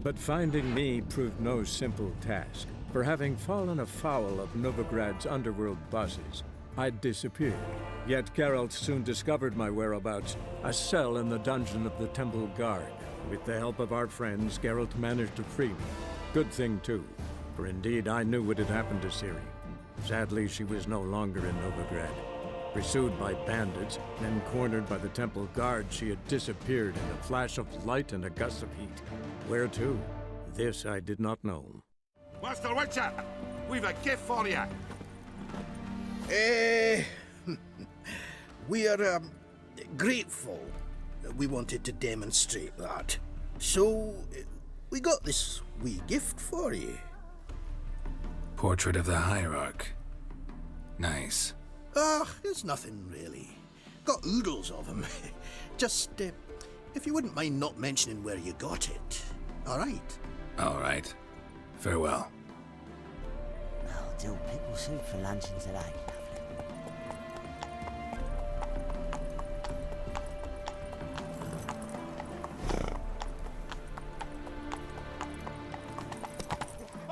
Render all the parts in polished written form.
But finding me proved no simple task. For having fallen afoul of Novigrad's underworld bosses, I'd disappeared. Yet Geralt soon discovered my whereabouts, a cell in the dungeon of the Temple Guard. With the help of our friends, Geralt managed to free me. Good thing too, for indeed I knew what had happened to Ciri. Sadly, she was no longer in Novigrad. Pursued by bandits, then cornered by the Temple Guard, she had disappeared in a flash of light and a gust of heat. Where to? This I did not know. Master Witcher, we've a gift for you. We are grateful. We wanted to demonstrate that. So, we got this wee gift for you. Portrait of the Hierarch. Nice. It's nothing really. Got oodles of them. Just, if you wouldn't mind not mentioning where you got it. Alright? Alright. Farewell. I'll do pickle soup for luncheon today.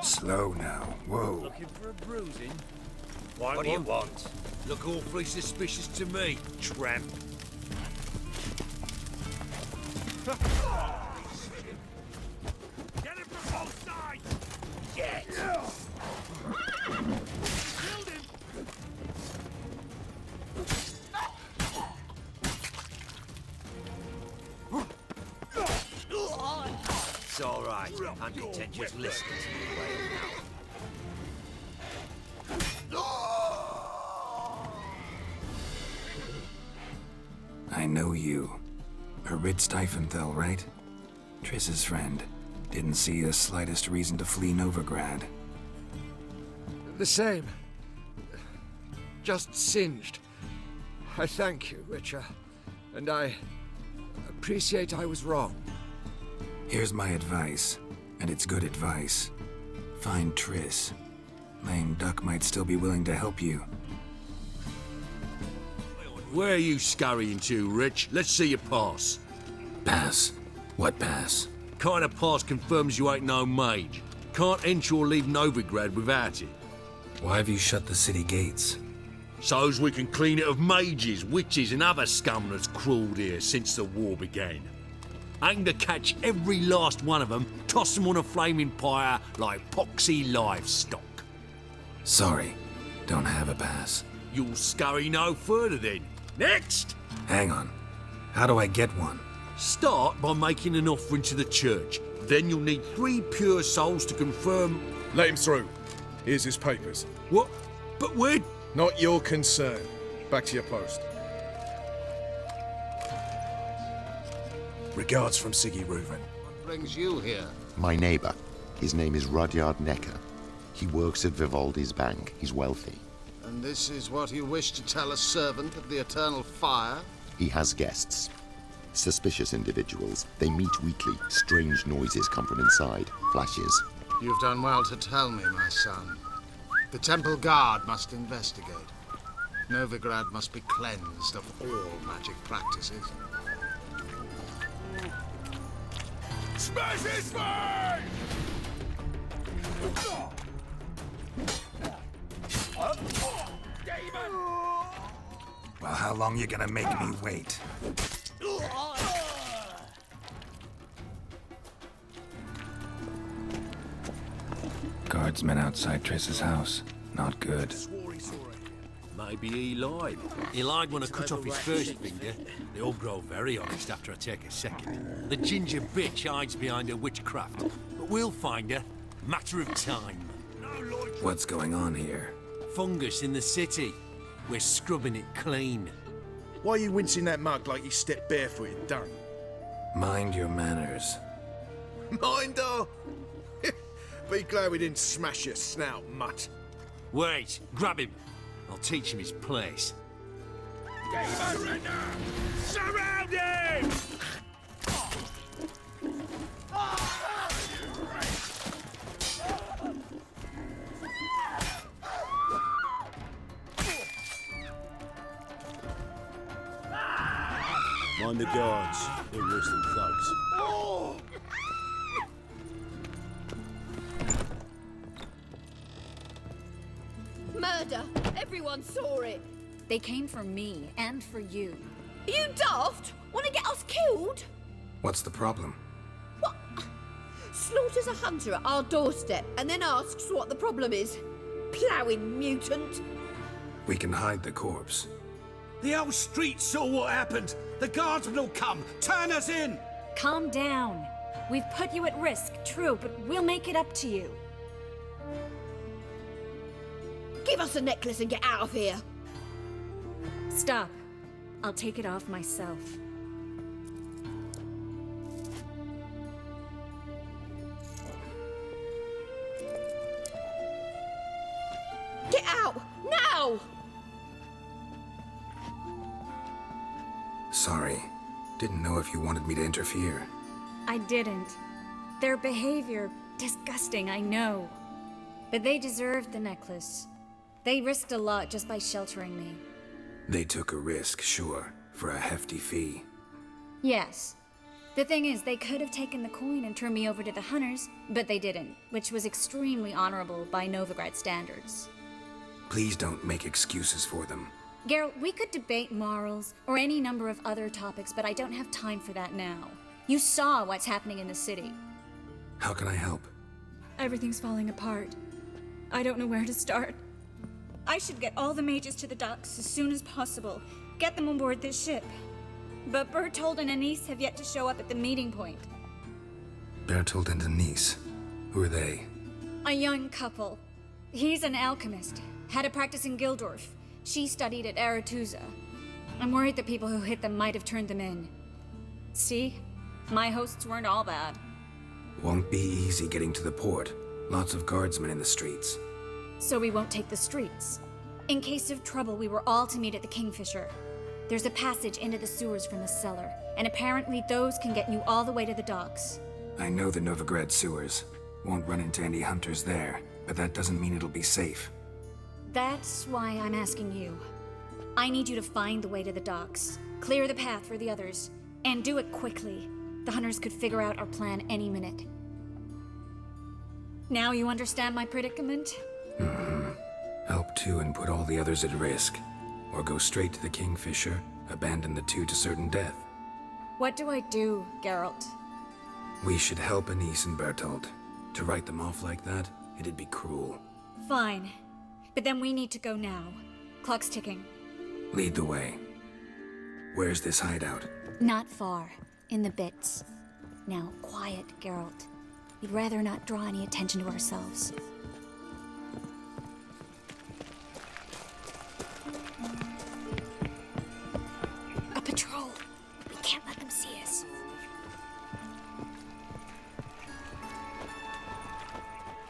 Slow now. Whoa. Looking for a bruising? What do you want? Look awfully suspicious to me, tramp. Get him from both sides! Get! Killed him! It's all right. I'm content just listening to you wail now. I know you. Rid Stiefenthal, right? Triss's friend. Didn't see the slightest reason to flee Novigrad. The same. Just singed. I thank you, Witcher. And I appreciate I was wrong. Here's my advice, and it's good advice. Find Triss. Lame Duck might still be willing to help you. Where are you scurrying to, Rich? Let's see your pass. Pass? What pass? Kind of pass confirms you ain't no mage. Can't enter or leave Novigrad without it. Why have you shut the city gates? So's we can clean it of mages, witches and other scum that's crawled here since the war began. Aim to catch every last one of them, toss them on a flaming pyre like poxy livestock. Sorry, don't have a pass. You'll scurry no further then. Next! Hang on. How do I get one? Start by making an offering to the church. Then you'll need 3 pure souls to confirm... Let him through. Here's his papers. What? But where... Not your concern. Back to your post. Regards from Siggy Reuven. What brings you here? My neighbor. His name is Rudyard Necker. He works at Vivaldi's bank. He's wealthy. And this is what you wish to tell a servant of the Eternal Fire? He has guests. Suspicious individuals. They meet weekly. Strange noises come from inside. Flashes. You've done well to tell me, my son. The Temple Guard must investigate. Novigrad must be cleansed of all magic practices. Smash his face! Well, how long you gonna make me wait? Guardsmen outside Triss's house. Not good. Maybe he lied. He lied when I cut off his first finger. They all grow very honest after I take a second. The ginger bitch hides behind her witchcraft. But we'll find her. Matter of time. What's going on here? Fungus in the city. We're scrubbing it clean. Why are you wincing that mug like you stepped barefooted, done? Mind your manners. Mind her? Be glad we didn't smash your snout, mutt. Wait, grab him. I'll teach him his place. Surround him! Mind the guards. They're worse than thugs. Murder! Everyone saw it! They came for me, and for you. Are you daft? Want to get us killed? What's the problem? What? Slaughters a hunter at our doorstep and then asks what the problem is. Ploughing mutant. We can hide the corpse. The whole street saw what happened. The guardsmen will come. Turn us in! Calm down. We've put you at risk, true, but we'll make it up to you. Give us a necklace and get out of here. Stop. I'll take it off myself. Get out! Now! Sorry. Didn't know if you wanted me to interfere. I didn't. Their behavior, disgusting, I know. But they deserved the necklace. They risked a lot just by sheltering me. They took a risk, sure, for a hefty fee. Yes. The thing is, they could have taken the coin and turned me over to the hunters, but they didn't, which was extremely honorable by Novigrad standards. Please don't make excuses for them. Geralt, we could debate morals, or any number of other topics, but I don't have time for that now. You saw what's happening in the city. How can I help? Everything's falling apart. I don't know where to start. I should get all the mages to the docks as soon as possible. Get them on board this ship. But Bertold and Anise have yet to show up at the meeting point. Bertold and Denise. Who are they? A young couple. He's an alchemist. Had a practice in Gildorf. She studied at Aretuza. I'm worried the people who hit them might have turned them in. See? My hosts weren't all bad. Won't be easy getting to the port. Lots of guardsmen in the streets. So we won't take the streets. In case of trouble, we were all to meet at the Kingfisher. There's a passage into the sewers from the cellar, and apparently those can get you all the way to the docks. I know the Novigrad sewers. Won't run into any hunters there, but that doesn't mean it'll be safe. That's why I'm asking you. I need you to find the way to the docks, clear the path for the others, and do it quickly. The hunters could figure out our plan any minute. Now you understand my predicament? Mm-hmm. Help two and put all the others at risk. Or go straight to the Kingfisher, abandon the two to certain death. What do I do, Geralt? We should help Anise and Bertold. To write them off like that, it'd be cruel. Fine. But then we need to go now. Clock's ticking. Lead the way. Where's this hideout? Not far. In the bits. Now, quiet, Geralt. We'd rather not draw any attention to ourselves. A patrol. We can't let them see us.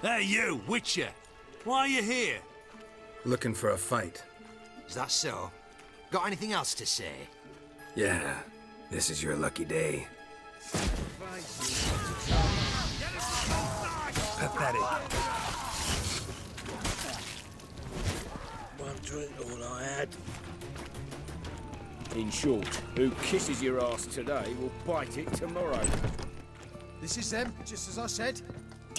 Hey, you, Witcher! Why are you here? Looking for a fight. Is that so? Got anything else to say? Yeah, this is your lucky day. Pathetic. One drink all I had. In short, who kisses your ass today will bite it tomorrow. This is them, just as I said.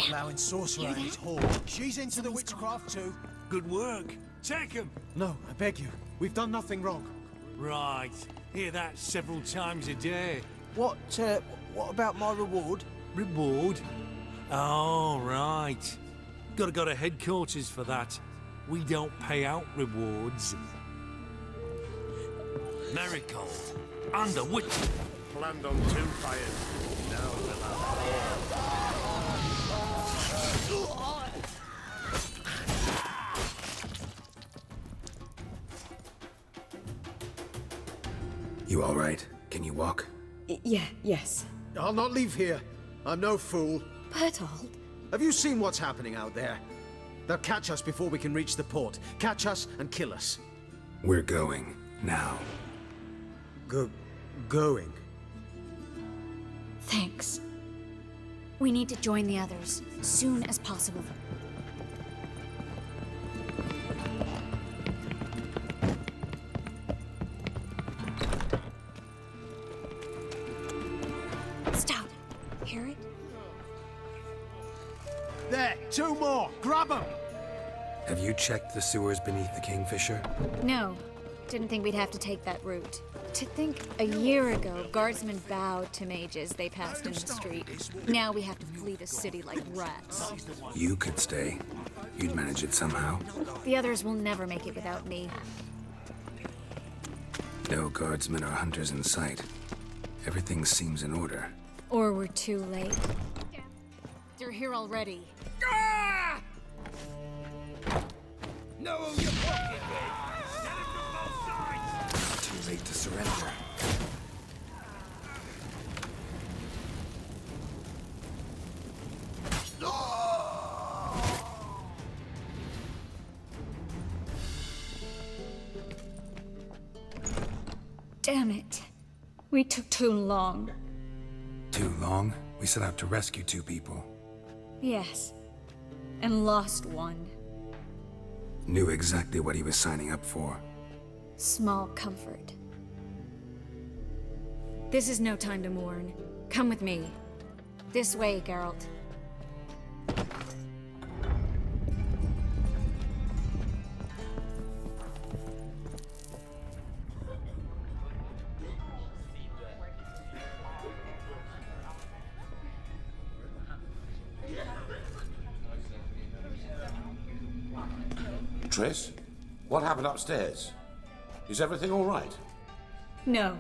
Allowing sorcerer and his whore. She's into the witchcraft too. Good work. Take him. No, I beg you. We've done nothing wrong. Right. Hear that several times a day. What about my reward? Reward? Oh, right. Gotta go to headquarters for that. We don't pay out rewards. Miracle. Under witch. Planned on 2 fires. Now we'll have 4. You all right? Can you walk? Yes. I'll not leave here. I'm no fool. Bertold? Have you seen what's happening out there? They'll catch us before we can reach the port. Catch us and kill us. We're going. Now. Going? Thanks. We need to join the others, soon as possible. Stop. Hear it? There, 2 more. Grab them. Have you checked the sewers beneath the Kingfisher? No. Didn't think we'd have to take that route. To think a year ago, guardsmen bowed to mages they passed in the street. Now we have to flee the city like rats. You could stay. You'd manage it somehow. The others will never make it without me. No guardsmen or hunters in sight. Everything seems in order. Or we're too late. They're here already. Ah! No, you're fucking me. Too late to surrender. Damn it. We took too long. Too long? We set out to rescue 2 people. Yes. And lost one. Knew exactly what he was signing up for. Small comfort. This is no time to mourn. Come with me. This way, Geralt. Triss, what happened upstairs? Is everything all right? No.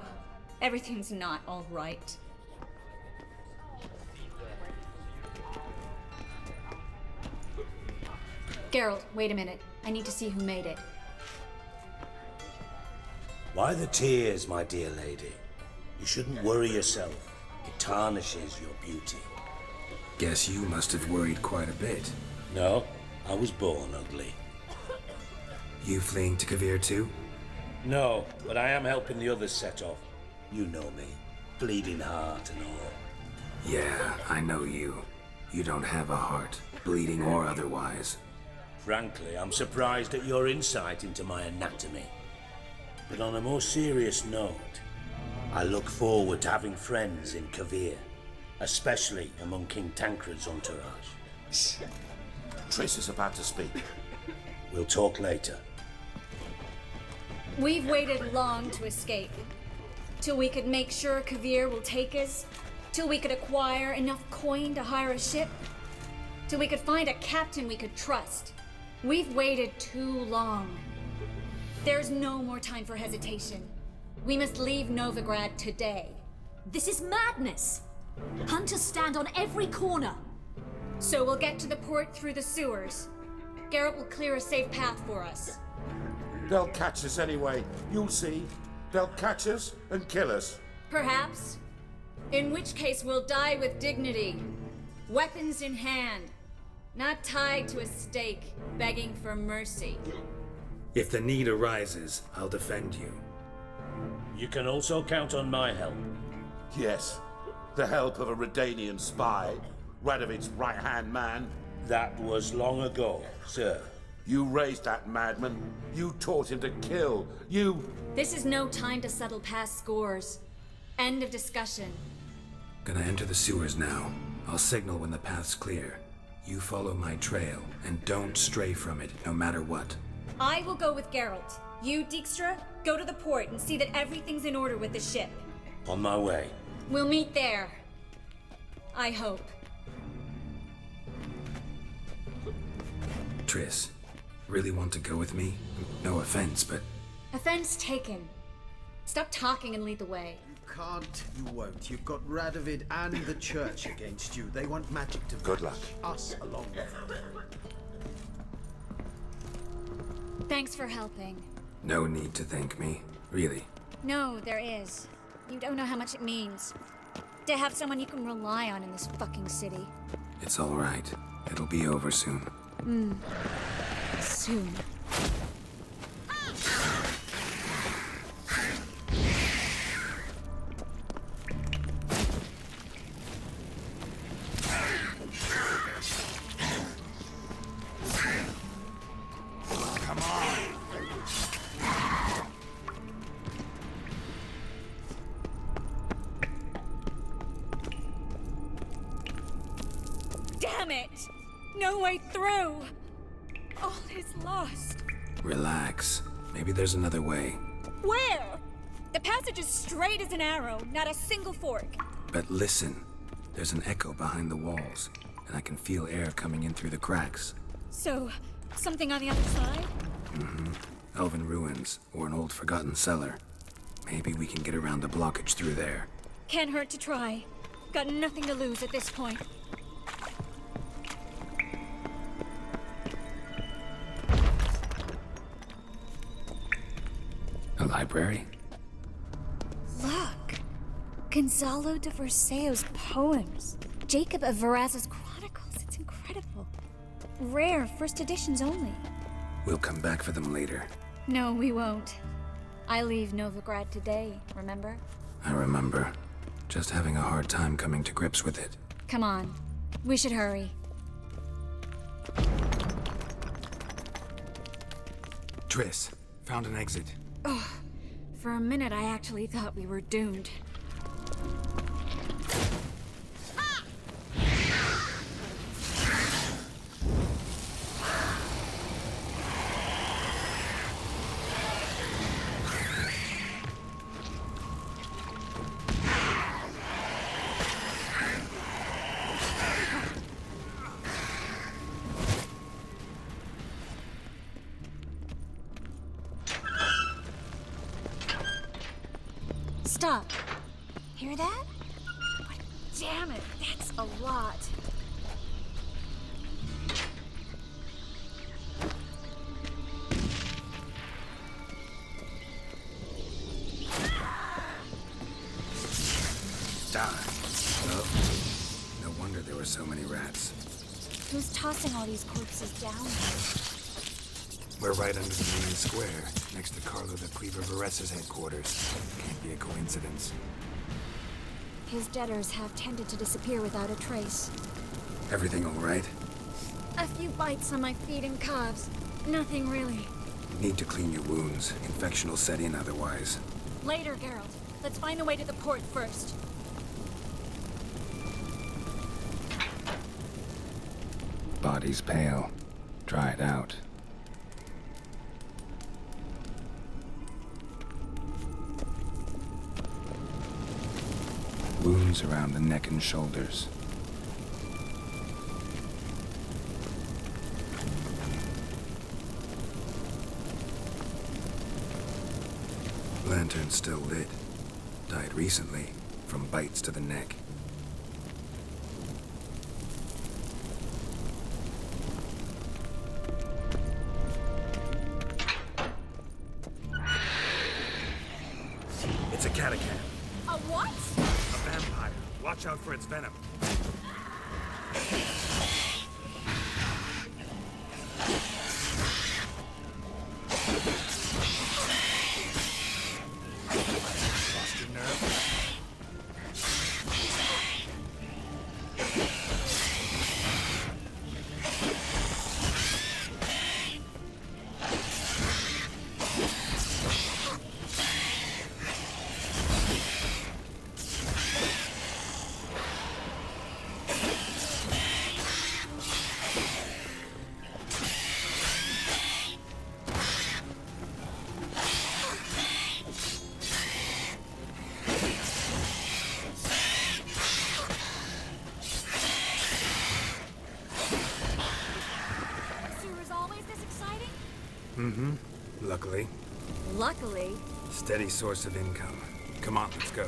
Everything's not all right. Geralt, wait a minute. I need to see who made it. Why the tears, my dear lady? You shouldn't worry yourself. It tarnishes your beauty. Guess you must have worried quite a bit. No, I was born ugly. You fleeing to Kavir too? No, but I am helping the others set off. You know me. Bleeding heart and all. Yeah, I know you. You don't have a heart, bleeding or otherwise. Frankly, I'm surprised at your insight into my anatomy. But on a more serious note, I look forward to having friends in Kavir, especially among King Tancred's entourage. Shh. Triss is about to speak. We'll talk later. We've waited long to escape. Till we could make sure Kavir will take us. Till we could acquire enough coin to hire a ship. Till we could find a captain we could trust. We've waited too long. There's no more time for hesitation. We must leave Novigrad today. This is madness! Hunters stand on every corner. So we'll get to the port through the sewers. Geralt will clear a safe path for us. They'll catch us anyway. You'll see. They'll catch us and kill us. Perhaps. In which case we'll die with dignity. Weapons in hand. Not tied to a stake, begging for mercy. If the need arises, I'll defend you. You can also count on my help. Yes. The help of a Redanian spy. Radovid's right-hand man. That was long ago, sir. You raised that madman. You taught him to kill. You... This is no time to settle past scores. End of discussion. Gonna enter the sewers now. I'll signal when the path's clear. You follow my trail, and don't stray from it, no matter what. I will go with Geralt. You, Dijkstra, go to the port and see that everything's in order with the ship. On my way. We'll meet there. I hope. Triss, really want to go with me? No offense, but... Offense taken. Stop talking and lead the way. You can't, you won't. You've got Radovid and the church against you. They want magic to Good luck. Us along with them. Thanks for helping. No need to thank me, really. No, there is. You don't know how much it means. To have someone you can rely on in this fucking city. It's all right. It'll be over soon. Soon. Come on. Damn it! No way through! Oh, is lost. Relax. Maybe there's another way. Where? The passage is straight as an arrow, not a single fork. But listen. There's an echo behind the walls, and I can feel air coming in through the cracks. So, something on the other side? Mm-hmm. Elven ruins, or an old forgotten cellar. Maybe we can get around the blockage through there. Can't hurt to try. Got nothing to lose at this point. A library? Look! Gonzalo de Verseo's poems. Jacob of Varaz's chronicles. It's incredible. Rare, first editions only. We'll come back for them later. No, we won't. I leave Novigrad today, remember? I remember. Just having a hard time coming to grips with it. Come on. We should hurry. Triss, found an exit. Oh, for a minute I actually thought we were doomed. Stop. Hear that? But damn it, that's a lot. Die. Oh. No wonder there were so many rats. Who's tossing all these corpses down here? We're right under the main square, next to Carlo the Cleaver Vares's headquarters. Can't be a coincidence. His debtors have tended to disappear without a trace. Everything all right? A few bites on my feet and calves. Nothing really. Need to clean your wounds. Infection will set in otherwise. Later, Geralt. Let's find the way to the port first. Body's pale. Dried out. Wounds around the neck and shoulders. Lantern still lit. Died recently, from bites to the neck. It's a catacomb. A what? A vampire. Watch out for its venom. Lost your nerve? Mm-hmm. Luckily. Luckily. Steady source of income. Come on, let's go.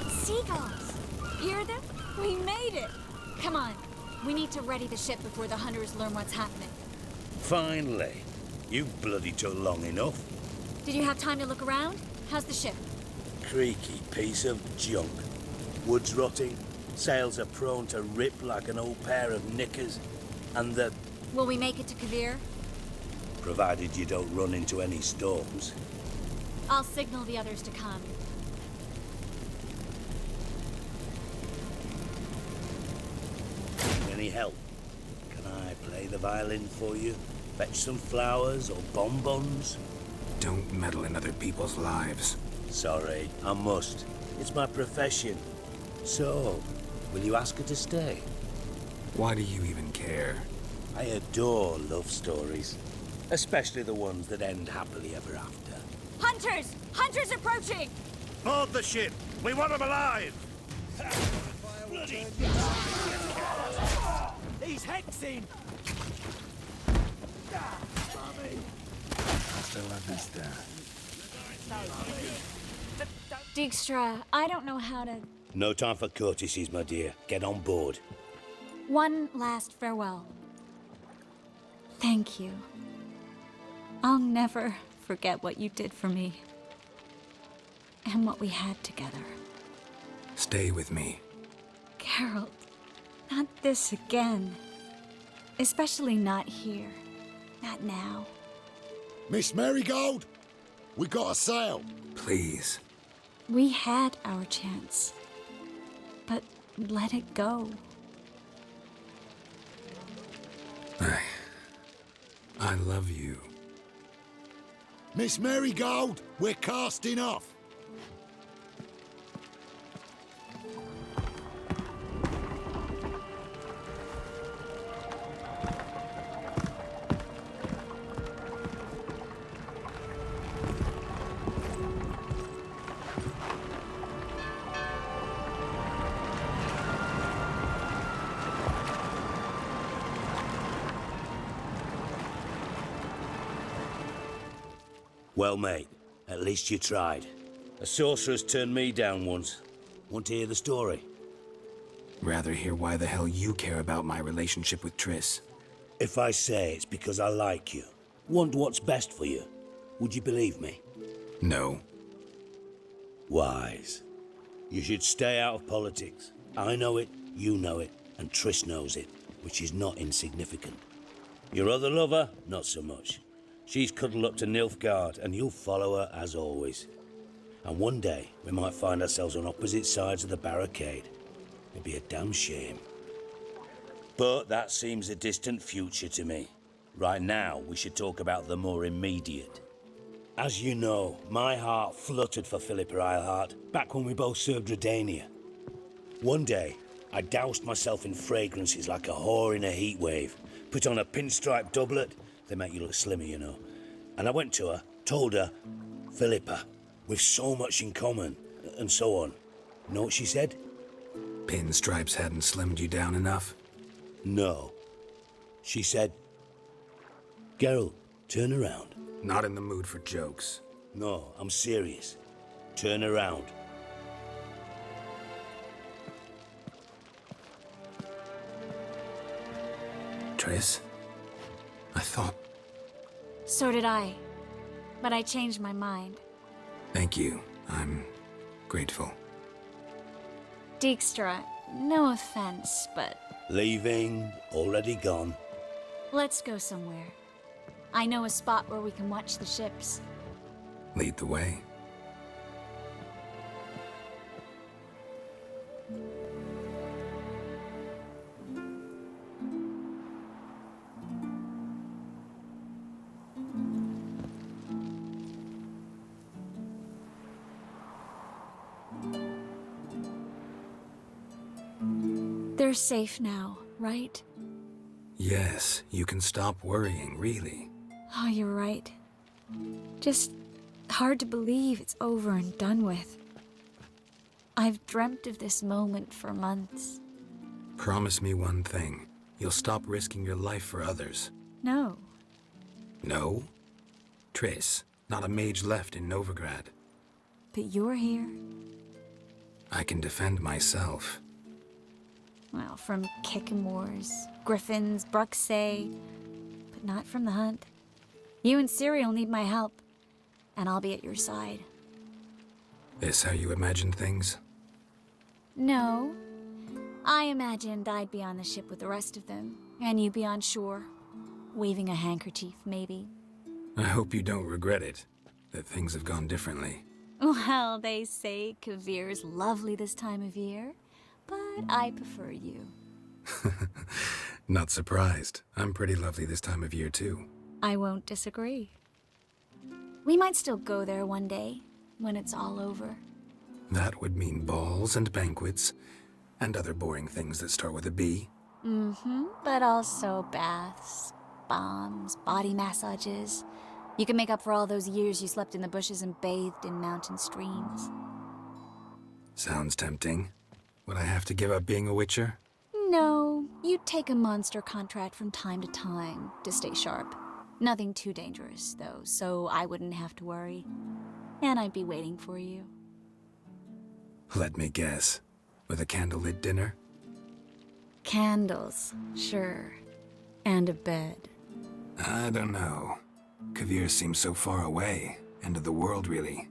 Seagulls! Hear them? We made it! Come on. We need to ready the ship before the hunters learn what's happening. Finally. You bloody took long enough. Did you have time to look around? How's the ship? Creaky piece of junk. Wood's rotting. Sails are prone to rip like an old pair of knickers. And the... Will we make it to Kavir? Provided you don't run into any storms. I'll signal the others to come. Need any help? Can I play the violin for you? Fetch some flowers or bonbons? Don't meddle in other people's lives. Sorry, I must. It's my profession. So, will you ask her to stay? Why do you even care? I adore love stories. Especially the ones that end happily ever after. Hunters! Hunters approaching! Board the ship! We want them alive! He's hexing! Hasta la vista. Dijkstra, I don't know how to... No time for courtesies, my dear. Get on board. One last farewell. Thank you. I'll never forget what you did for me. And what we had together. Stay with me. Geralt, not this again. Especially not here. Not now. Miss Marigold, we got a sail. Please. We had our chance. But let it go. I love you. Miss Marigold, we're casting off. Well, mate, at least you tried. A sorcerer's turned me down once. Want to hear the story? Rather hear why the hell you care about my relationship with Triss. If I say it's because I like you, want what's best for you, would you believe me? No. Wise. You should stay out of politics. I know it, you know it, and Triss knows it, which is not insignificant. Your other lover, not so much. She's cuddled up to Nilfgaard, and you'll follow her as always. And one day, we might find ourselves on opposite sides of the barricade. It'd be a damn shame. But that seems a distant future to me. Right now, we should talk about the more immediate. As you know, my heart fluttered for Philippa Eilhart back when we both served Redania. One day, I doused myself in fragrances like a whore in a heat wave, put on a pinstripe doublet. They make you look slimmer, you know. And I went to her, told her, Philippa, we've so much in common, and so on. Know what she said? Pinstripes hadn't slimmed you down enough? No. She said, Geralt, turn around. Not in the mood for jokes. No, I'm serious. Turn around. Triss? I thought... So did I. But I changed my mind. Thank you. I'm grateful. Dijkstra, no offense, but... Leaving, already gone. Let's go somewhere. I know a spot where we can watch the ships. Lead the way. They're safe now, right? Yes, you can stop worrying, really. Oh, you're right. Just hard to believe it's over and done with. I've dreamt of this moment for months. Promise me one thing. You'll stop risking your life for others. No. No? Triss, not a mage left in Novigrad. But you're here. I can defend myself. Well, from Kickamores, Griffins, Bruxay, but not from the hunt. You and Ciri'll need my help, and I'll be at your side. This how you imagine things? No. I imagined I'd be on the ship with the rest of them, and you'd be on shore, waving a handkerchief, maybe. I hope you don't regret it, that things have gone differently. Well, they say Kavir's lovely this time of year, but I prefer you. Not surprised. I'm pretty lovely this time of year, too. I won't disagree. We might still go there one day, when it's all over. That would mean balls and banquets, and other boring things that start with a B. Mm-hmm, but also baths, bombs, body massages. You can make up for all those years you slept in the bushes and bathed in mountain streams. Sounds tempting. Would I have to give up being a witcher? No, you'd take a monster contract from time to time to stay sharp. Nothing too dangerous, though, so I wouldn't have to worry. And I'd be waiting for you. Let me guess. With a candlelit dinner? Candles, sure. And a bed. I don't know. Kavir seems so far away. End of the world, really.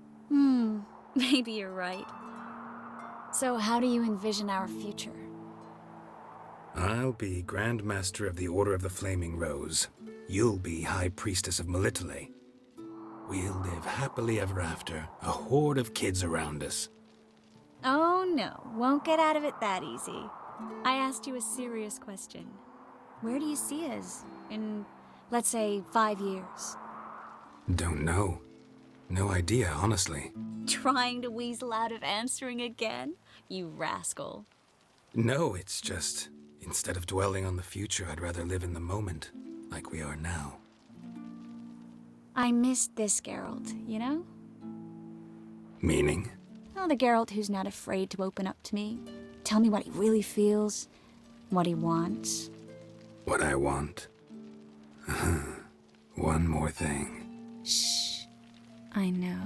Maybe you're right. So how do you envision our future? I'll be Grand Master of the Order of the Flaming Rose. You'll be High Priestess of Melitele. We'll live happily ever after, a horde of kids around us. Oh no, won't get out of it that easy. I asked you a serious question. Where do you see us in, let's say, 5 years? Don't know. No idea, honestly. Trying to weasel out of answering again? You rascal. No, it's just, instead of dwelling on the future, I'd rather live in the moment, like we are now. I missed this Geralt, you know? Meaning? Oh, the Geralt who's not afraid to open up to me. Tell me what he really feels, what he wants. What I want? One more thing. Shh. I know.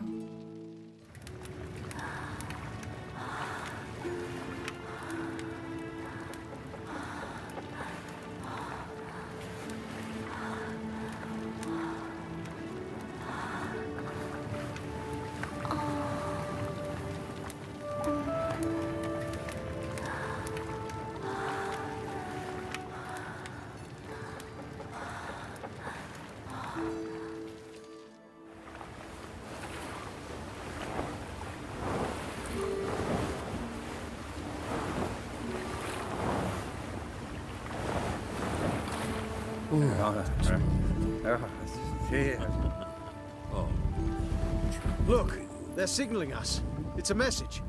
Look, they're signaling us. It's a message.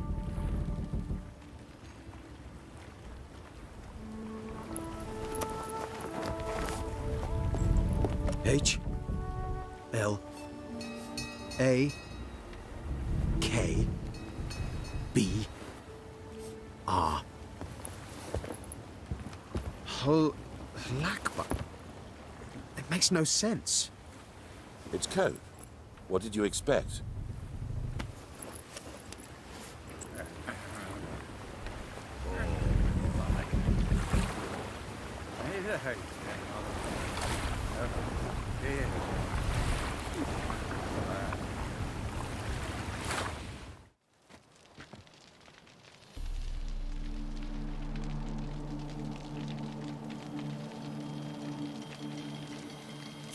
H L A K B R Lakba. It makes no sense. It's code. What did you expect?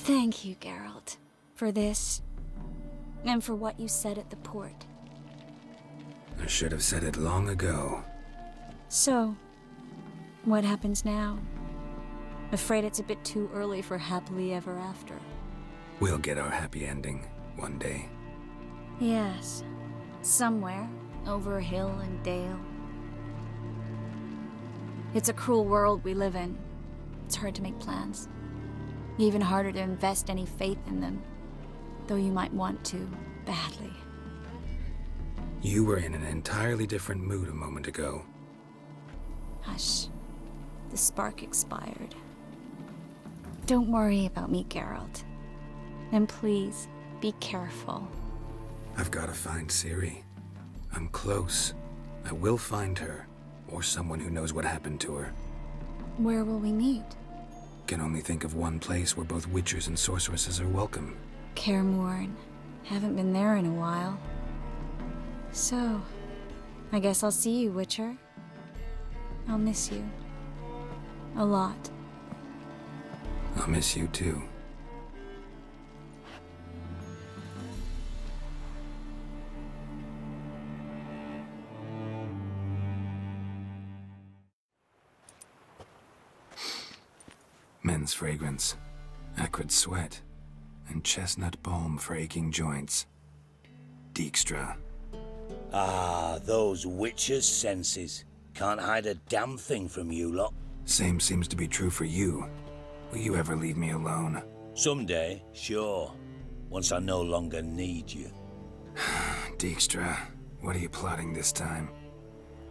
Thank you, Geralt, for this, and for what you said at the port. I should have said it long ago. So, what happens now? Afraid it's a bit too early for happily ever after. We'll get our happy ending, one day. Yes, somewhere, over hill and dale. It's a cruel world we live in. It's hard to make plans. Even harder to invest any faith in them, though you might want to, badly. You were in an entirely different mood a moment ago. Hush. The spark expired. Don't worry about me, Geralt. And please, be careful. I've got to find Ciri. I'm close. I will find her, or someone who knows what happened to her. Where will we meet? Can only think of one place where both witchers and sorceresses are welcome. Cairmorn. Haven't been there in a while. So, I guess I'll see you, Witcher. I'll miss you. A lot. I'll miss you too. Men's fragrance, acrid sweat, and chestnut balm for aching joints. Dijkstra. Ah, those witches' senses. Can't hide a damn thing from you lot. Same seems to be true for you. Will you ever leave me alone? Someday, sure. Once I no longer need you. Dijkstra, what are you plotting this time?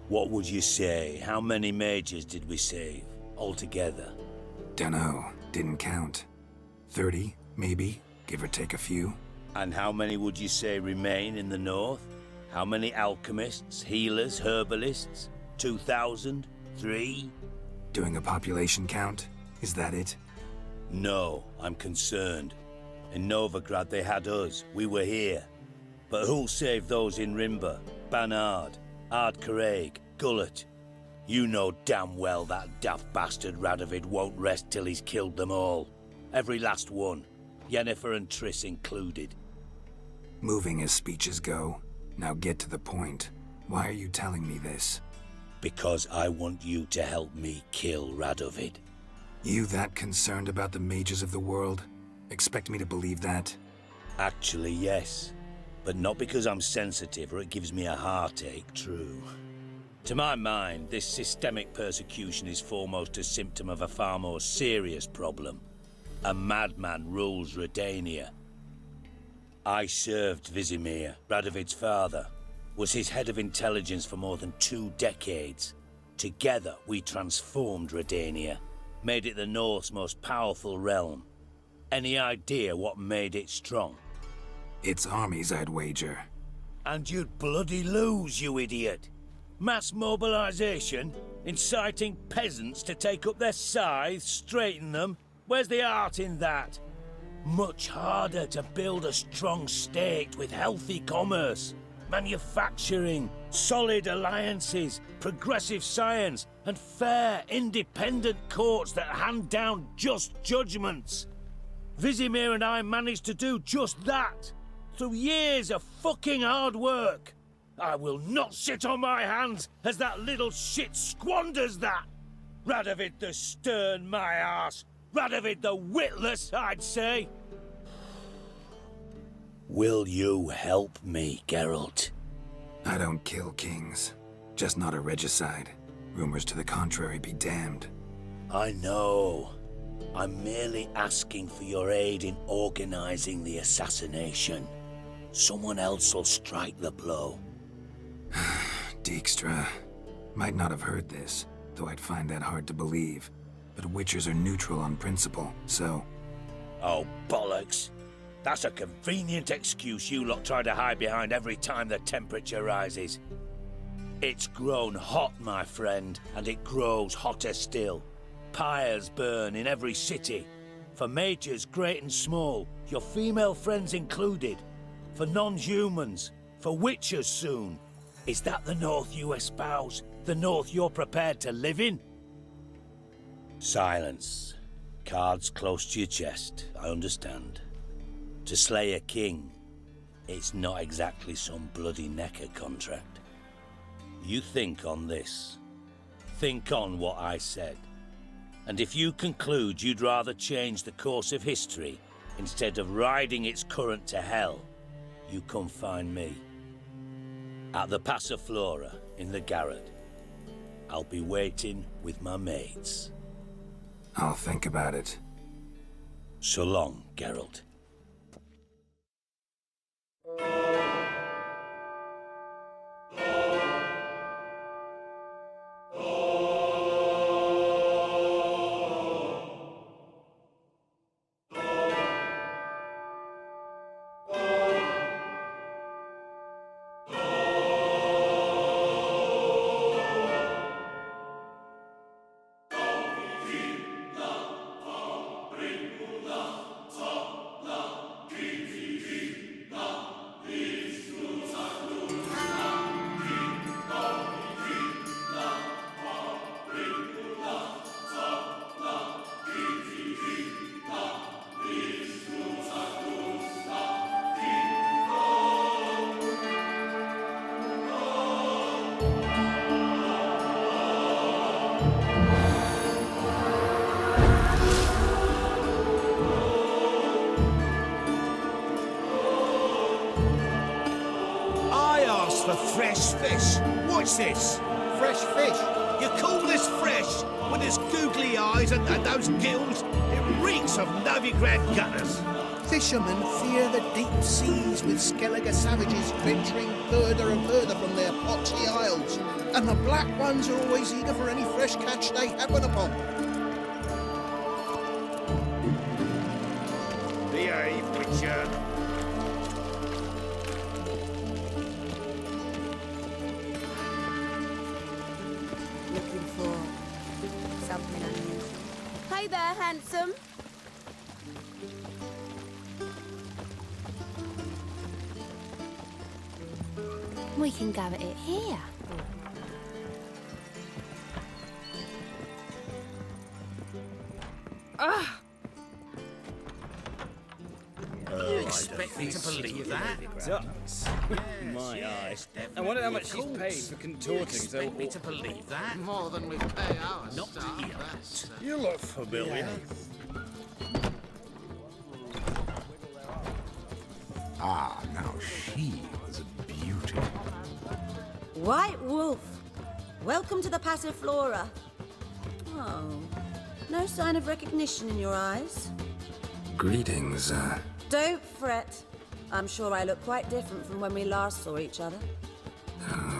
What would you say? How many mages did we save, altogether? Dunno, didn't count. 30, maybe, give or take a few. And how many would you say remain in the north? How many alchemists, healers, herbalists? 2,000? 3? Doing a population count? Is that it? No, I'm concerned. In Novigrad they had us, we were here. But who'll save those in Rimba, Banard, Ardcaraig, Gullet? You know damn well that daft bastard Radovid won't rest till he's killed them all. Every last one. Yennefer and Triss included. Moving as speeches go. Now get to the point. Why are you telling me this? Because I want you to help me kill Radovid. You that concerned about the mages of the world? Expect me to believe that? Actually, yes. But not because I'm sensitive or it gives me a heartache, true. To my mind, this systemic persecution is foremost a symptom of a far more serious problem. A madman rules Redania. I served Vizimir, Radovid's father, was his head of intelligence for more than 2 decades. Together, we transformed Redania, made it the North's most powerful realm. Any idea what made it strong? Its armies, I'd wager. And you'd bloody lose, you idiot. Mass mobilization, inciting peasants to take up their scythes, straighten them. Where's the art in that? Much harder to build a strong state with healthy commerce, manufacturing, solid alliances, progressive science, and fair, independent courts that hand down just judgments. Vizimir and I managed to do just that, through years of fucking hard work. I will not sit on my hands as that little shit squanders that. Radovid the stern, my arse. Radovid the witless, I'd say. Will you help me, Geralt? I don't kill kings. Just not a regicide. Rumors to the contrary be damned. I know. I'm merely asking for your aid in organizing the assassination. Someone else will strike the blow. Dijkstra. Might not have heard this, though I'd find that hard to believe. But Witchers are neutral on principle, so... Oh, bollocks. That's a convenient excuse you lot try to hide behind every time the temperature rises. It's grown hot, my friend, and it grows hotter still. Pyres burn in every city. For mages great and small, your female friends included. For non-humans, for witchers soon. Is that the North you espouse? The North you're prepared to live in? Silence. Cards close to your chest, I understand. To slay a king, it's not exactly some bloody necker contract. You think on this. Think on what I said. And if you conclude you'd rather change the course of history instead of riding its current to hell, you come find me. At the Passiflora in the garret. I'll be waiting with my mates. I'll think about it. So long, Geralt. I asked for fresh fish. What's this? Fresh fish? You call this fresh? With his googly eyes and those gills? It reeks of Novigrad gutters. Fishermen fear the deep seas, with Skellige savages venturing further and further from their poxy isles. And the black ones are always eager for any fresh catch they happen upon. Behave, Witcher. Looking for something unusual. Hey there, handsome. We can go at it here. Ah! You expect me to believe that? Ducks. My eyes. I wonder how much she's paid for contorting so... You expect me to believe that? More than we pay our Not staff, here. that's, You look familiar. Ah, now she was a beauty. White Wolf, welcome to the Passiflora. Oh, no sign of recognition in your eyes. Greetings, Don't fret. I'm sure I look quite different from when we last saw each other.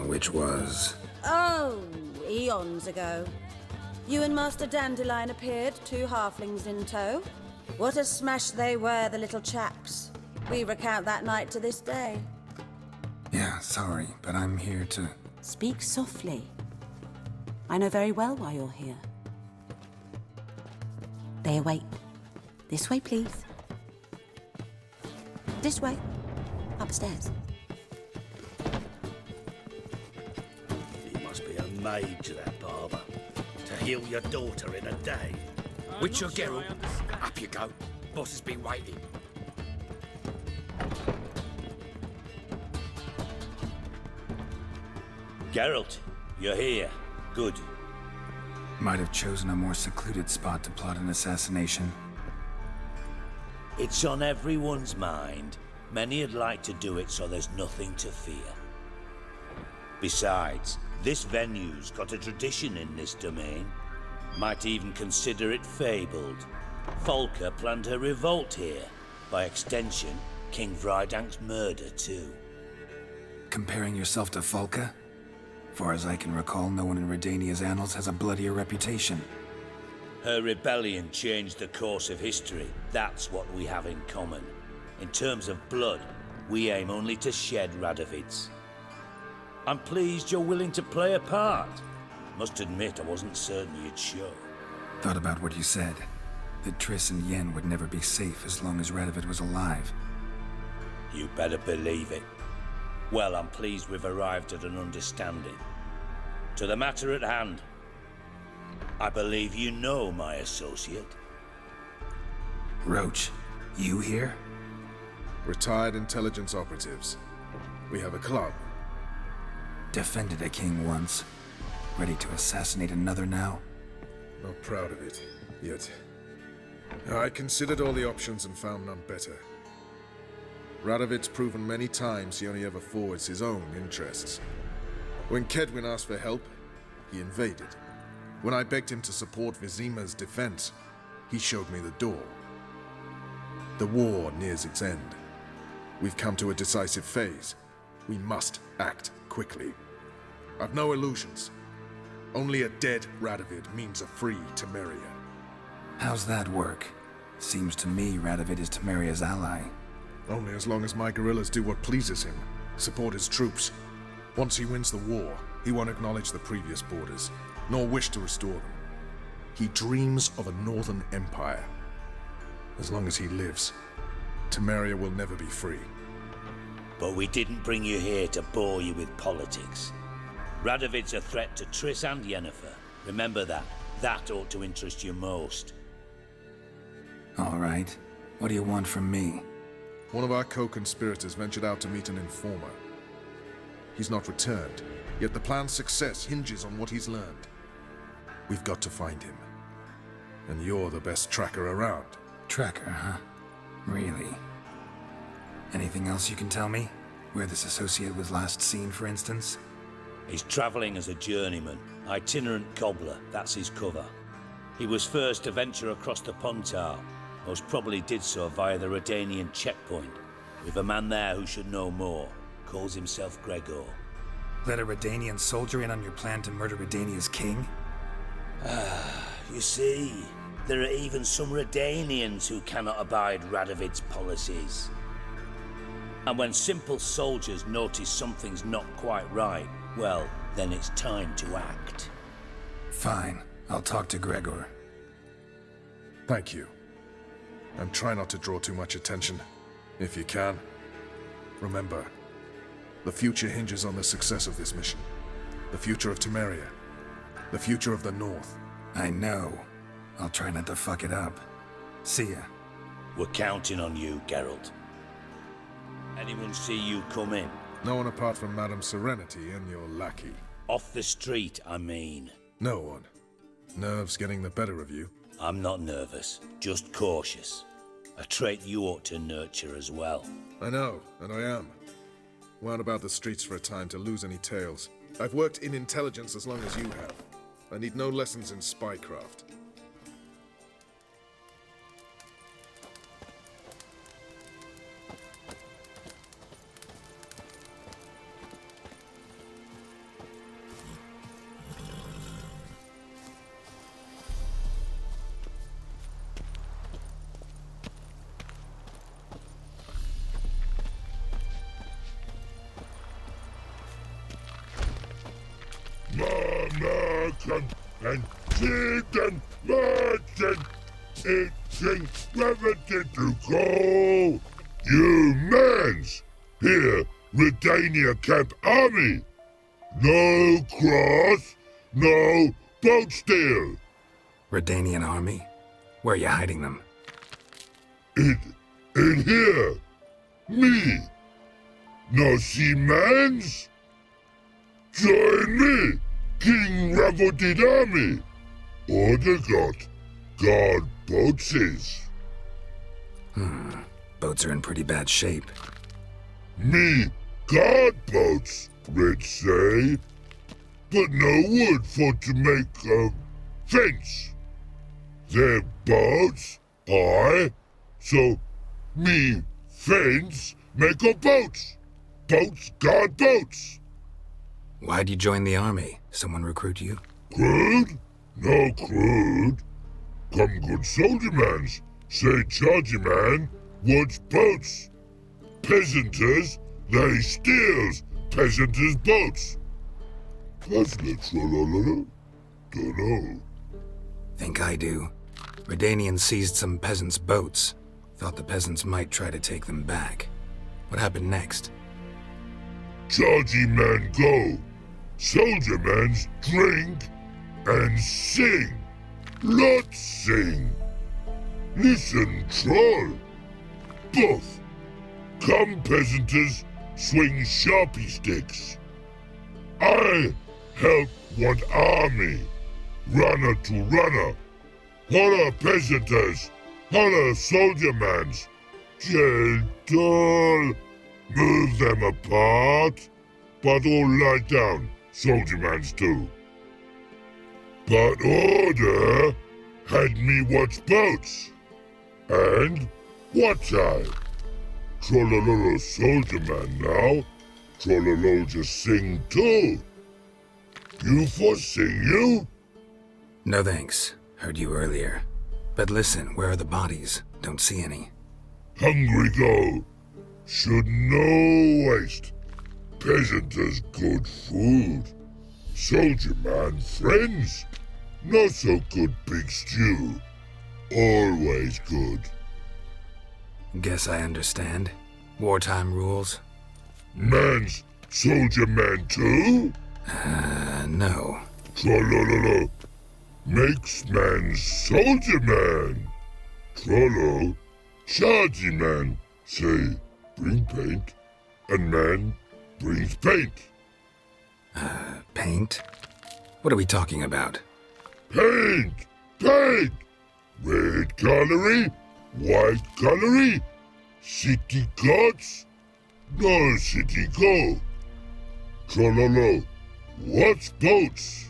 which was... Oh, eons ago. You and Master Dandelion appeared, 2 halflings in tow. What a smash they were, the little chaps. We recount that night to this day. Yeah, sorry, but I'm here to... Speak softly. I know very well why you're here. They await. This way, please. This way. Upstairs. He must be a mage, that barber. To heal your daughter in a day. Witcher Geralt, up you go. Boss has been waiting. Geralt, you're here. Good. Might have chosen a more secluded spot to plot an assassination. It's on everyone's mind. Many would like to do it so there's nothing to fear. Besides, this venue's got a tradition in this domain. Might even consider it fabled. Folker planned her revolt here. By extension, King Vrydank's murder too. Comparing yourself to Folka? Far as I can recall, no one in Redania's annals has a bloodier reputation. Her rebellion changed the course of history. That's what we have in common. In terms of blood, we aim only to shed Radovid's. I'm pleased you're willing to play a part. Must admit, I wasn't certain you'd show. Thought about what you said. That Triss and Yen would never be safe as long as Radovid was alive. You better believe it. Well, I'm pleased we've arrived at an understanding. To the matter at hand. I believe you know my associate. Roach, you here? Retired intelligence operatives. We have a club. Defended a king once. Ready to assassinate another now? Not proud of it, yet. I considered all the options and found none better. Radovid's proven many times he only ever forwards his own interests. When Kedwin asked for help, he invaded. When I begged him to support Vizima's defense, he showed me the door. The war nears its end. We've come to a decisive phase. We must act quickly. I've no illusions. Only a dead Radovid means a free Temeria. How's that work? Seems to me Radovid is Temeria's ally. Only as long as my guerrillas do what pleases him, support his troops. Once he wins the war, he won't acknowledge the previous borders, nor wish to restore them. He dreams of a northern empire. As long as he lives, Temeria will never be free. But we didn't bring you here to bore you with politics. Radovid's a threat to Triss and Yennefer. Remember that. That ought to interest you most. All right. What do you want from me? One of our co-conspirators ventured out to meet an informer. He's not returned, yet the plan's success hinges on what he's learned. We've got to find him. And you're the best tracker around. Tracker, huh? Really? Anything else you can tell me? Where this associate was last seen, for instance? He's traveling as a journeyman, Itinerant cobbler, that's his cover. He was first to venture across the Pontar. Most probably did so via the Redanian checkpoint. With a man there who should know more. Calls himself Gregor. Let a Redanian soldier in on your plan to murder Redania's king? You see, there are even some Redanians who cannot abide Radovid's policies. And when simple soldiers notice something's not quite right, well, then it's time to act. Fine. I'll talk to Gregor. Thank you. And try not to draw too much attention, if you can. Remember, the future hinges on the success of this mission. The future of Temeria. The future of the North. I know. I'll try not to fuck it up. See ya. We're counting on you, Geralt. Anyone see you come in? No one apart from Madame Serenity and your lackey. Off the street, I mean. No one. Nerves getting the better of you. I'm not nervous, just cautious. A trait you ought to nurture as well. I know, and I am. Wound about the streets for a time to lose any tales. I've worked in intelligence as long as you have. I need no lessons in spycraft. And chicken merchant, itching reverted to go. You mans, here, Redania Camp Army. No cross, no boat steal. Redanian army? Where are you hiding them? In here. Me. No see mans? Join me. King Ravodid Army. Order got guard boatses. Boats are in pretty bad shape. Me guard boats, Red say. But no wood for to make a fence. Their boats, aye. So me fence make a boats. Boats guard boats. Why'd you join the army? Someone recruit you? Crude? No crude. Come good soldier mans. Say chargy man, watch boats. Peasanters, they steals peasanters' boats. Dunno. Think I do. Redanians seized some peasants' boats. Thought the peasants might try to take them back. What happened next? Chargy man go. Soldier mans drink and sing. Lots sing. Listen, troll. Both. Come, peasanters, swing sharpie sticks. I help one army. Runner to runner. Holla, peasanters. Holla, soldier mans. Gentle. Move them apart. But all lie down. Soldier mans too. But order had me watch boats. And watch I. Trollololo soldier man now. Trollolo just sing too. You for sing you? No thanks. Heard you earlier. But listen, where are the bodies? Don't see any. Hungry go. Should no waste. Peasanters good food. Soldier man friends. Not so good big stew. Always good. Guess I understand. Wartime rules? Man's soldier man too? No. Trollololo. Makes man soldier man. Trollo. Chargy man. Say, bring paint. And man brings paint. Paint? What are we talking about? Paint! Paint! Red colory, white colory, city gods, no city go. Trollolo, what's boats?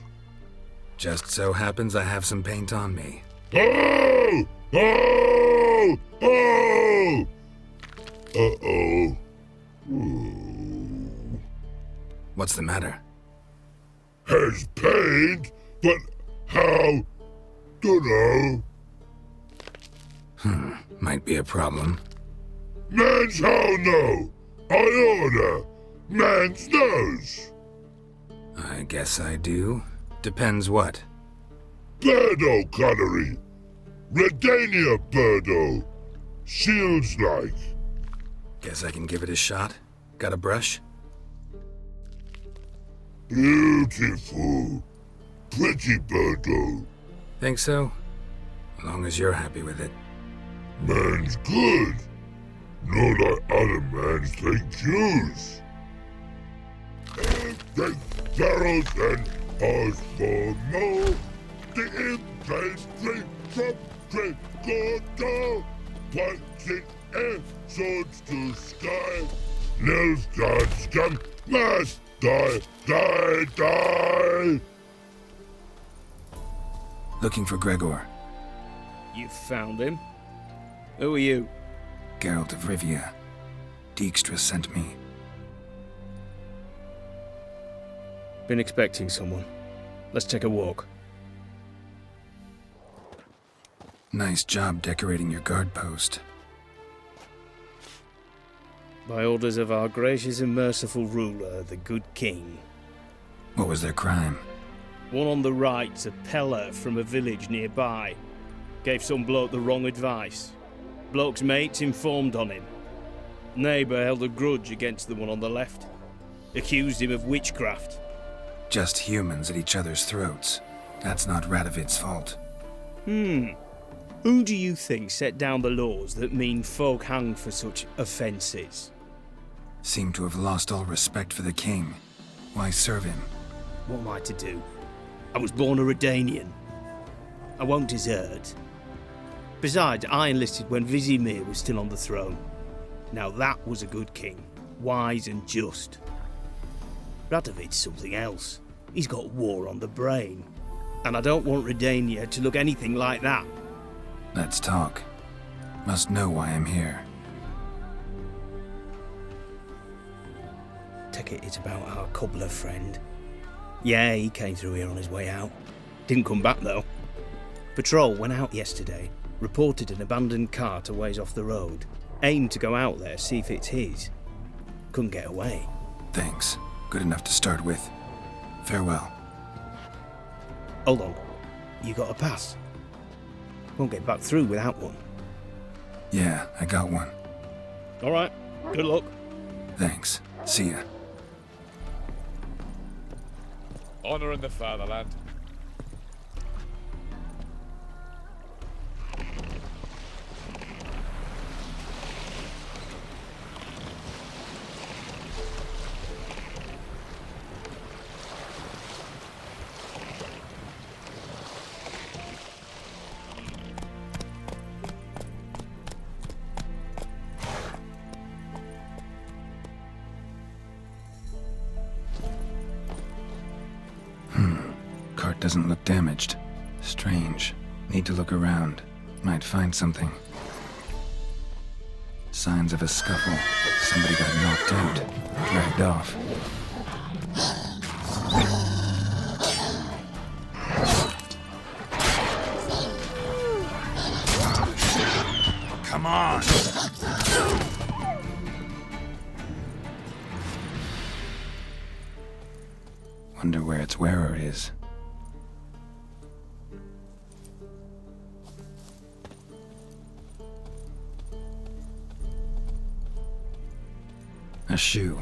Just so happens I have some paint on me. Oh! Oh! Oh! Uh-oh. Ooh. What's the matter? Has paint, but how? Dunno. Might be a problem. Man's how no? I order. Man's nose. I guess I do. Depends what. Birdo Connery. Redania Birdo. Shields like. Guess I can give it a shot. Got a brush? Beautiful. Pretty Birdo. Think so? As long as you're happy with it. Man's good. Not like other mans take Jews. Take barrels and ask for more. The infantry from Tregoto. Punching air, swords to sky. Nilfgaard scum must die, die, die. Looking for Gregor. You found him? Who are you? Geralt of Rivia. Dijkstra sent me. Been expecting someone. Let's take a walk. Nice job decorating your guard post. By orders of our gracious and merciful ruler, the good king. What was their crime? One on the right's a peller from a village nearby. Gave some bloke the wrong advice. Bloke's mates informed on him. Neighbour held a grudge against the one on the left. Accused him of witchcraft. Just humans at each other's throats. That's not Radovid's fault. Who do you think set down the laws that mean folk hanged for such offences? Seem to have lost all respect for the king. Why serve him? What am I to do? I was born a Redanian. I won't desert. Besides, I enlisted when Vizimir was still on the throne. Now that was a good king, wise and just. Radovid's something else. He's got war on the brain. And I don't want Redania to look anything like that. Let's talk. Must know why I'm here. Take it it's about our cobbler friend. Yeah, he came through here on his way out. Didn't come back though. Patrol went out yesterday, reported an abandoned cart a ways off the road. Aimed to go out there, see if it's his. Couldn't get away. Thanks. Good enough to start with. Farewell. Hold on. You got a pass? Won't get back through without one. Yeah, I got one. All right. Good luck. Thanks. See ya. Honor in the fatherland. Cart doesn't look damaged. Strange. Need to look around. Might find something. Signs of a scuffle. Somebody got knocked out. Dragged off. Come on! Wonder where its wearer is. A shoe.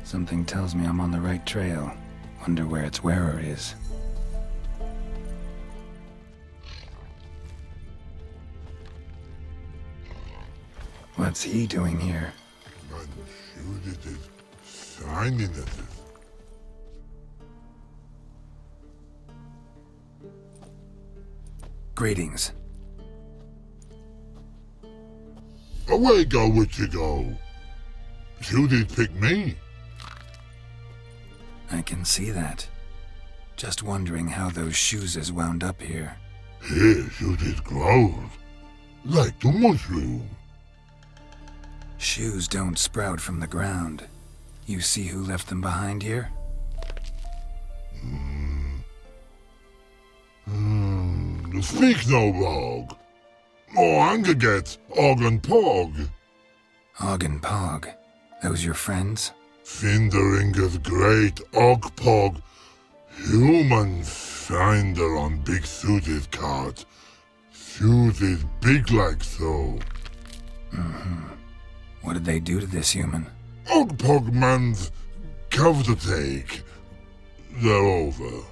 Something tells me I'm on the right trail. Wonder where its wearer is. What's he doing here? Greetings. Away go, witchy go. You did pick me. I can see that. Just wondering how those shoeses wound up here. Here should it grow. Like the mushroom. Shoes don't sprout from the ground. You see who left them behind here? Speak no wrong. Oh, anger get Og and Pog. Og and Pog. Those your friends? Finderinger's great Og Pog. Human finder on big suited cart. Suited big like so. What did they do to this human? Og Pog man's cover to take. They're over.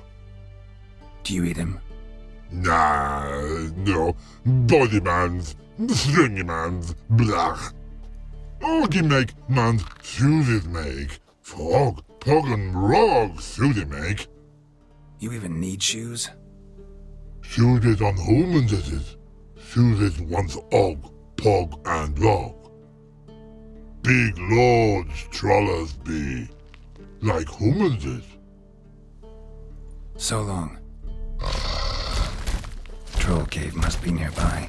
Do you eat him? Nah, no. Body man's, stringy man's, blah. Oggy make man's suited make. Frog, Pog and Rog suited make. You even need shoes? Suited on humans is it. Suited once Og, Pog and Rog. Big lords trollers be. Like humans is. So long. Troll cave must be nearby.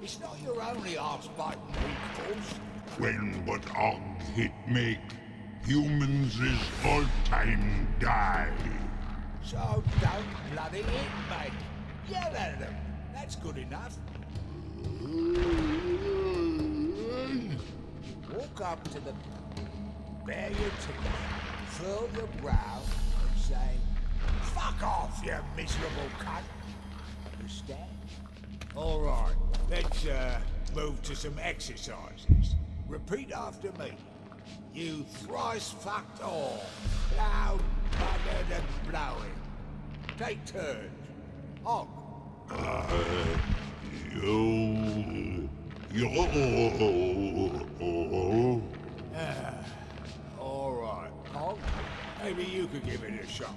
It's not your only arse-biting recourse. When but Og hit make, humans is all time die. So don't bloody hit, mate. Yell at them. That's good enough. Walk up to them, bare your teeth, furl your brow, and say, "Fuck off, you miserable cunt." Understand? All right, let's move to some exercises. Repeat after me. You thrice fucked all, loud, buggered and blowing. Take turns. Og. All right, Og. Maybe you could give it a shot.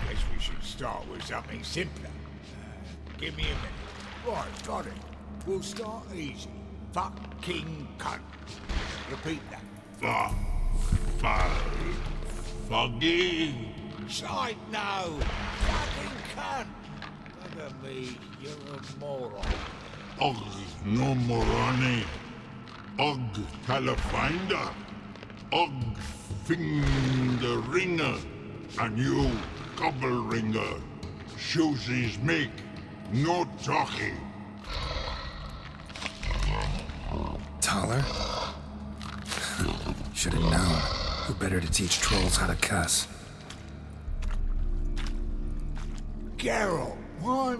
Guess we should start with something simpler. Give me a minute. Right, got it. We'll start easy. Fucking cunt. Repeat that. Fucking. Shite, no. Fucking cunt. Look at me. You're a moron. Og no moroni. Og telefinder. Og fingeringer. And you gobble ringer. Shoesies make. No talking. Taller? Should have known. Who better to teach trolls how to cuss? Geralt,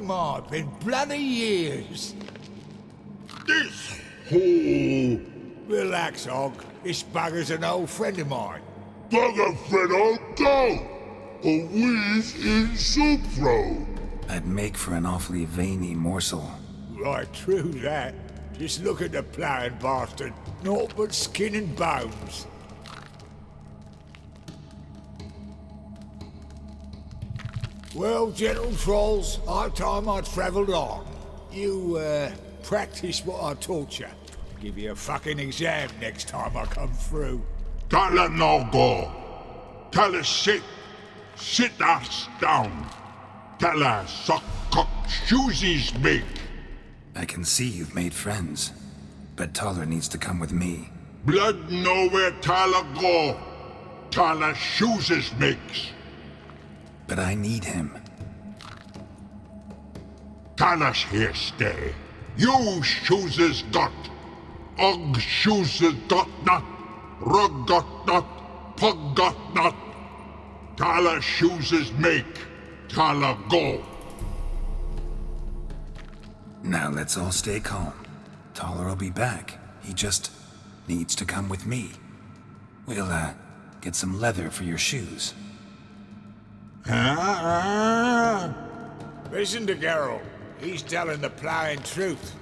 my, been bloody years. This hole. Relax, Og. This bugger's an old friend of mine. Bugger friend, I'll go. A whiz in soup throw. I'd make for an awfully veiny morsel. Right, true that. Just look at the ploughing bastard. Naught but skin and bones. Well, gentle trolls, high time I travelled on. You, practice what I taught you. Give you a fucking exam next time I come through. Tala no go. Tala sit. Sit us down. Tala suck cock shoesies make. I can see you've made friends, but Taller needs to come with me. Blood nowhere Tala go. Tala shoeses makes. But I need him. Tala's here stay. You shoeses got. Og shoeses got not. Rug got not. Pug got not. Tala shoeses make. Tala go. Now let's all stay calm. Taller will be back. He just needs to come with me. We'll, get some leather for your shoes. Listen to Geralt. He's telling the ploughing truth.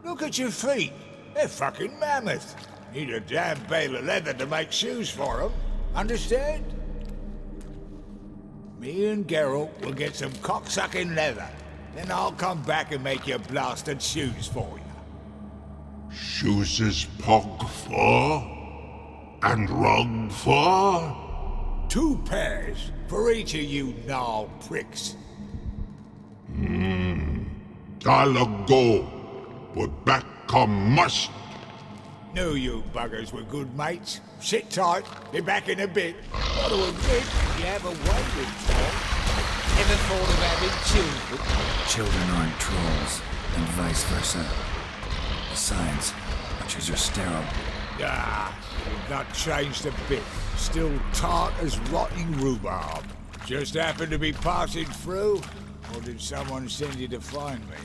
Look at your feet. They're fucking mammoth. Need a damn bale of leather to make shoes for them. Understand? Me and Geralt will get some cocksucking leather. Then I'll come back and make your blasted shoes for you. Shoes is pog for? And rug for? 2 pairs for each of you gnarled pricks. Dialog go. But back come must. Knew you buggers were good mates. Sit tight, be back in a bit. Got to admit, you have a way with Tom. Ever thought of having children? Children aren't trolls, and vice versa. Besides, witches are sterile. Ah, you've not changed a bit. Still tart as rotting rhubarb. Just happened to be passing through? Or did someone send you to find me?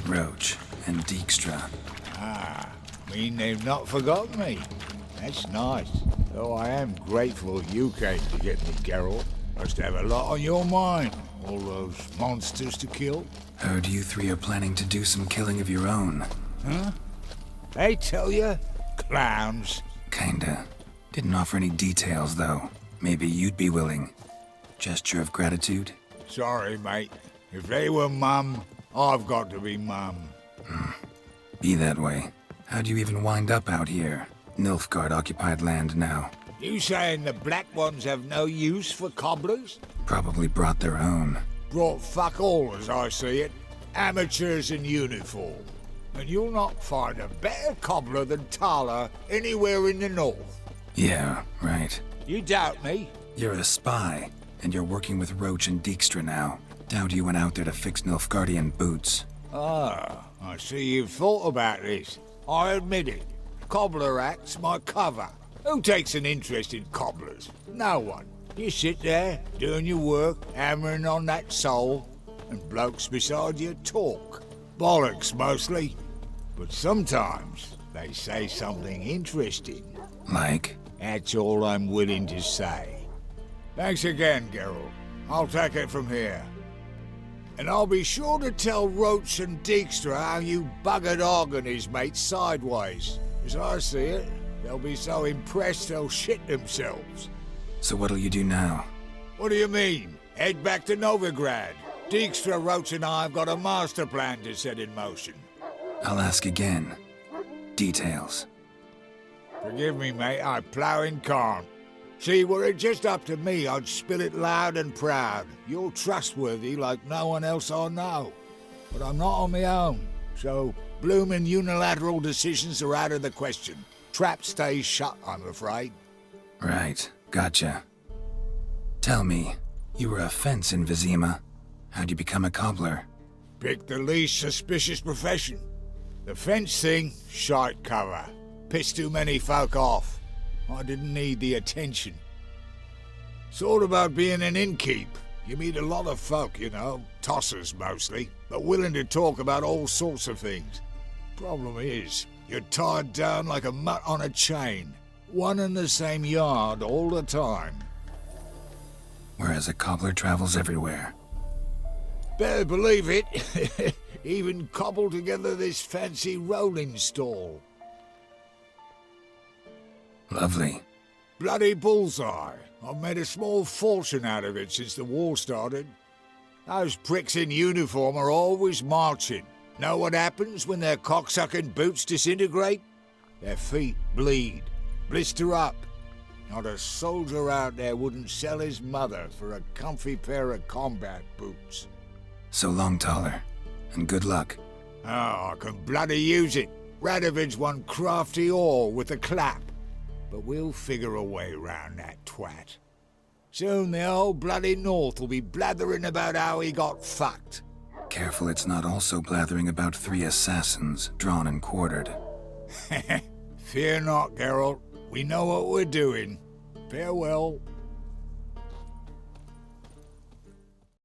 Roach and Dijkstra. Ah, mean they've not forgotten me. That's nice. Though I am grateful you came to get me, Geralt. Must have a lot on your mind. All those monsters to kill. Heard you 3 are planning to do some killing of your own. Huh? They tell you? Clowns. Kinda. Didn't offer any details, though. Maybe you'd be willing. Gesture of gratitude? Sorry, mate. If they were mum, I've got to be mum. Be that way. How'd you even wind up out here? Nilfgaard-occupied land now. You saying the Black Ones have no use for cobblers? Probably brought their own. Brought fuck all, as I see it. Amateurs in uniform. And you'll not find a better cobbler than Tala anywhere in the north. Yeah, right. You doubt me? You're a spy, and you're working with Roach and Dijkstra now. Doubt you went out there to fix Nilfgaardian boots. Ah, I see you've thought about this. I admit it. Cobbler act's my cover. Who takes an interest in cobblers? No one. You sit there, doing your work, hammering on that sole, and blokes beside you talk. Bollocks, mostly. But sometimes they say something interesting. Like? That's all I'm willing to say. Thanks again, Geralt. I'll take it from here. And I'll be sure to tell Roach and Dijkstra how you buggered Og and his mates sideways. As I see it, they'll be so impressed they'll shit themselves. So what'll you do now? What do you mean? Head back to Novigrad. Dijkstra, Roach and I have got a master plan to set in motion. I'll ask again. Details. Forgive me, mate, I plough in calm. See, were it just up to me, I'd spill it loud and proud. You're trustworthy like no one else I know. But I'm not on my own, so bloomin' unilateral decisions are out of the question. Trap stays shut, I'm afraid. Right, gotcha. Tell me, you were a fence in Vizima. How'd you become a cobbler? Pick the least suspicious profession. The fence thing, shite cover. Pissed too many folk off. I didn't need the attention. Sort about being an innkeep. You meet a lot of folk, you know, tossers mostly, but willing to talk about all sorts of things. Problem is, you're tied down like a mutt on a chain. One and the same yard all the time. Whereas a cobbler travels everywhere. Better believe it. Even cobbled together this fancy rolling stall. Lovely. Bloody bullseye. I've made a small fortune out of it since the war started. Those pricks in uniform are always marching. Know what happens when their cocksucking boots disintegrate? Their feet bleed, blister up. Not a soldier out there wouldn't sell his mother for a comfy pair of combat boots. So long, Taller, and good luck. Oh, I can bloody use it. Radovid's one crafty all with a clap. But we'll figure a way round that twat. Soon the whole bloody North will be blathering about how he got fucked. Careful it's not also blathering about 3 assassins, drawn and quartered. Fear not, Geralt. We know what we're doing. Farewell.